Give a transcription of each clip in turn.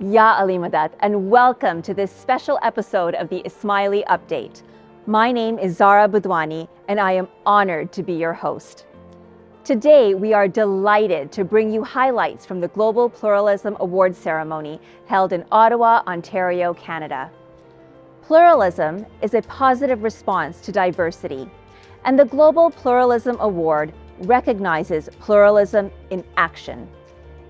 Ya Alimadat, and welcome to this special episode of the Ismaili Update. My name is Zahra Budwani, and I am honored to be your host. Today, we are delighted to bring you highlights from the Global Pluralism Award ceremony held in Ottawa, Ontario, Canada. Pluralism is a positive response to diversity, and the Global Pluralism Award recognizes pluralism in action.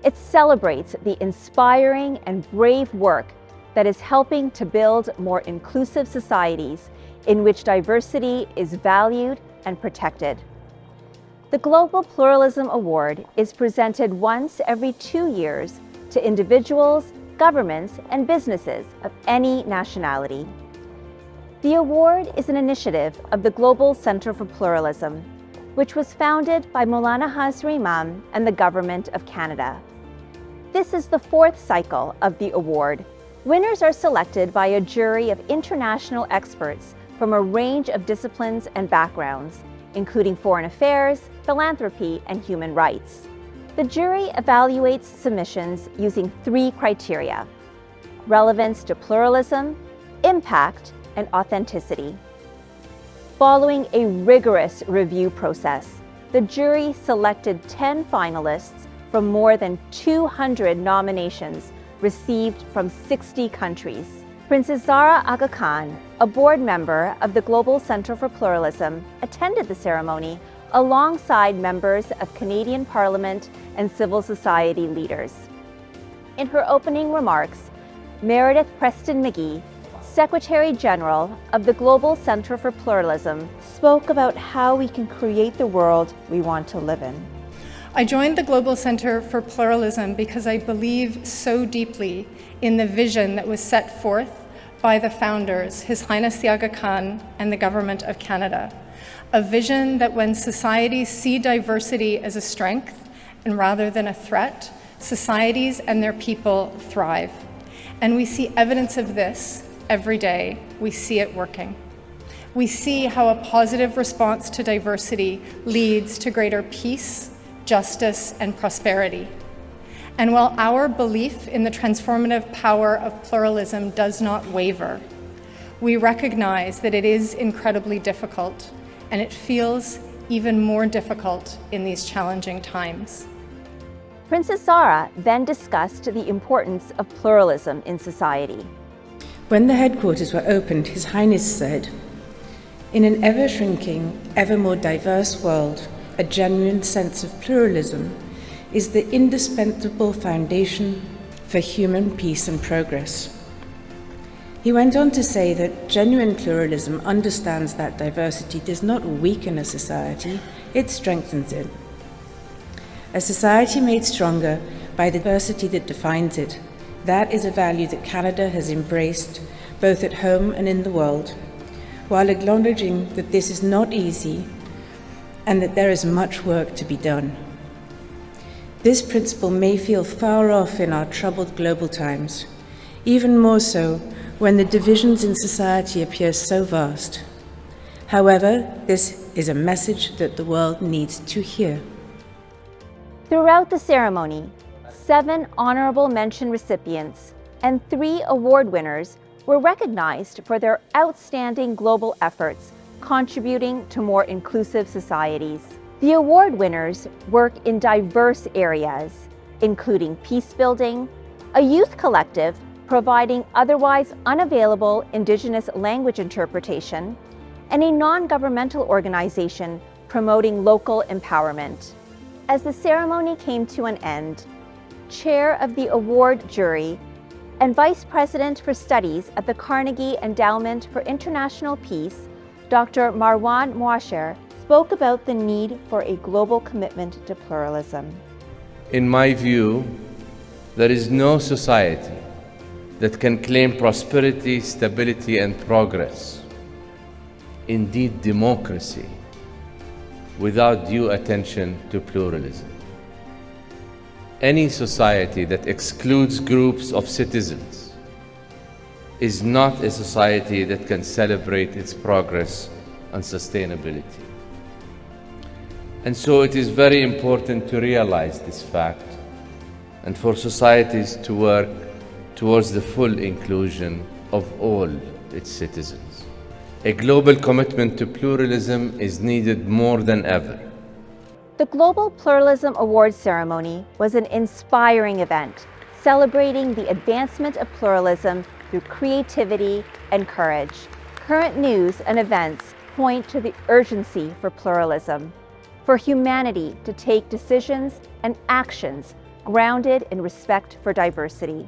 It celebrates the inspiring and brave work that is helping to build more inclusive societies in which diversity is valued and protected. The Global Pluralism Award is presented once every 2 years to individuals, governments, and businesses of any nationality. The award is an initiative of the Global Centre for Pluralism, which was founded by Maulana Hazrat Imam and the Government of Canada. This is the fourth cycle of the award. Winners are selected by a jury of international experts from a range of disciplines and backgrounds, including foreign affairs, philanthropy, and human rights. The jury evaluates submissions using 3 criteria: relevance to pluralism, impact, and authenticity. Following a rigorous review process, the jury selected 10 finalists from more than 200 nominations received from 60 countries. Princess Zahra Aga Khan, a board member of the Global Centre for Pluralism, attended the ceremony alongside members of Canadian Parliament and civil society leaders. In her opening remarks, Meredith Preston-McGee, Secretary General of the Global Centre for Pluralism, spoke about how we can create the world we want to live in. I joined the Global Centre for Pluralism because I believe so deeply in the vision that was set forth by the founders, His Highness the Aga Khan and the Government of Canada. A vision that when societies see diversity as a strength and rather than a threat, societies and their people thrive. And we see evidence of this every day. We see it working. We see how a positive response to diversity leads to greater peace, justice, and prosperity. And while our belief in the transformative power of pluralism does not waver, we recognize that it is incredibly difficult, and it feels even more difficult in these challenging times. Princess Zahra then discussed the importance of pluralism in society. When the headquarters were opened, His Highness said, "In an ever-shrinking, ever more diverse world, a genuine sense of pluralism is the indispensable foundation for human peace and progress." He went on to say that genuine pluralism understands that diversity does not weaken a society, it strengthens it. A society made stronger by the diversity that defines it, that is a value that Canada has embraced both at home and in the world, while acknowledging that this is not easy and that there is much work to be done. This principle may feel far off in our troubled global times, even more so when the divisions in society appear so vast. However, this is a message that the world needs to hear. Throughout the ceremony, 7 honourable mention recipients and 3 award winners were recognized for their outstanding global efforts contributing to more inclusive societies. The award winners work in diverse areas, including peace building, a youth collective providing otherwise unavailable Indigenous language interpretation, and a non-governmental organization promoting local empowerment. As the ceremony came to an end, Chair of the award jury and Vice President for Studies at the Carnegie Endowment for International Peace, Dr. Marwan Mouasher, spoke about the need for a global commitment to pluralism. In my view, there is no society that can claim prosperity, stability, and progress, indeed democracy, without due attention to pluralism. Any society that excludes groups of citizens is not a society that can celebrate its progress and sustainability. And so it is very important to realize this fact and for societies to work towards the full inclusion of all its citizens. A global commitment to pluralism is needed more than ever. The Global Pluralism Award ceremony was an inspiring event, celebrating the advancement of pluralism through creativity and courage. Current news and events point to the urgency for pluralism, for humanity to take decisions and actions grounded in respect for diversity.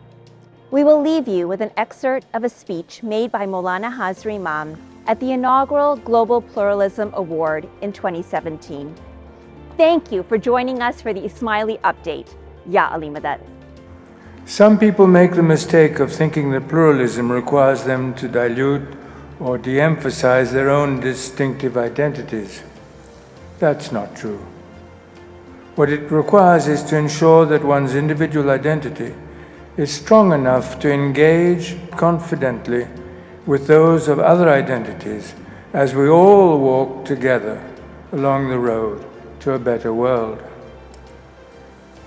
We will leave you with an excerpt of a speech made by Maulana Hazri Imam at the Inaugural Global Pluralism Award in 2017. Thank you for joining us for the Ismaili Update. Ya Ali Madad. Some people make the mistake of thinking that pluralism requires them to dilute or de-emphasize their own distinctive identities. That's not true. What it requires is to ensure that one's individual identity is strong enough to engage confidently with those of other identities as we all walk together along the road to a better world.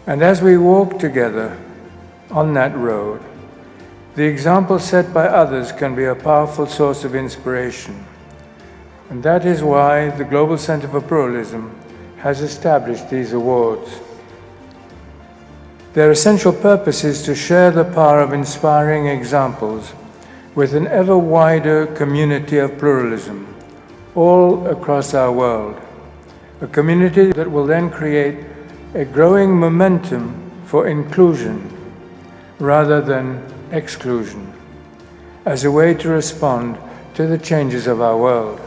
And as we walk together on that road, the example set by others can be a powerful source of inspiration. And that is why the Global Center for Pluralism has established these awards. Their essential purpose is to share the power of inspiring examples with an ever wider community of pluralism all across our world. A community that will then create a growing momentum for inclusion rather than exclusion as a way to respond to the changes of our world.